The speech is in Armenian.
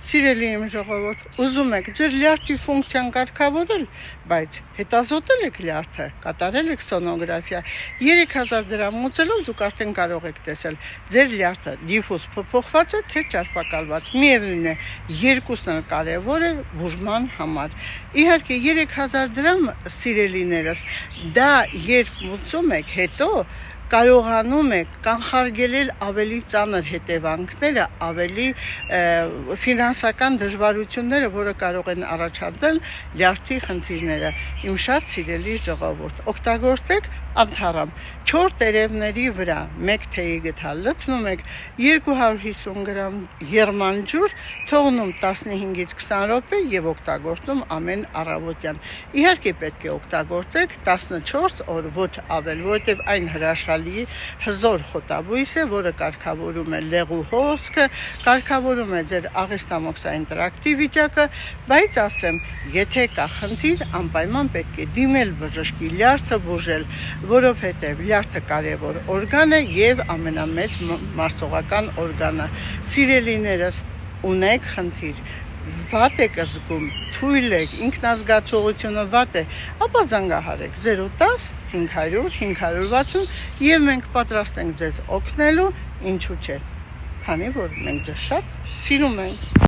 Սիրելի իմ ժողովուրդ, ուզում եք ձեր լյարդի ֆունկցիան կարգավորել, բայց հետազոտել եք լյարդը, կատարել եք սոնոգրաֆիա, 3000 դրամ մուծելով դուք արդեն կարող եք տեսել ձեր լյարդը դիֆուզ փոփոխված է, թե ճարպակալված։ Միևնույն է, երկուսն էլ կարևոր է բուժման համար։ Իհարկե 3000 դրամ, սիրելիներս, դա երբ մուծում եք, հետո կարողանում եք կանխարգելել ավելի ծանր հետևանքները, ավելի ֆինանսական դժվարությունները, որը կարող են առաջացնել լյարդի խնդիրները։ Իմ շատ սիրելի ժողովուրդ, օգտագործեք անթառամ 4 տերևների վրա 1 թեյի գդալ լցնում եք 250 գրամ եղմանջուր, թողնում 15-ից 20 րոպե եւ օգտագործում ամեն առավոտյան։ Իհարկե պետք է օգտագործեք 14 օր, ոչ ավել, որովհետեւ այն հրաշալի հզոր խոտաբույս է, որը կարգավորում է լեղու հոսքը, կարգավորում է ձեր աղեստամոքսային տրակտի վիճակը, բայց ասեմ, եթե կա խնդիր, անպայման պետք է դիմել բժշկի, լյարդը բուժել, որովհետև լյարդը կարևոր օրգան է եւ ամենամեծ մարսողական օրգանը։ Սիրելիներս, ունեք խնդիր, վատ եք զգում, թույլ եք, ինքնազգացողությունը վատ է, ապա զանգահարեք 010 500 560 եւ մենք պատրաստ ենք ձեզ օգնելու, ինչու՞ չէ, քանի որ մենք ձեզ շատ սիրում ենք։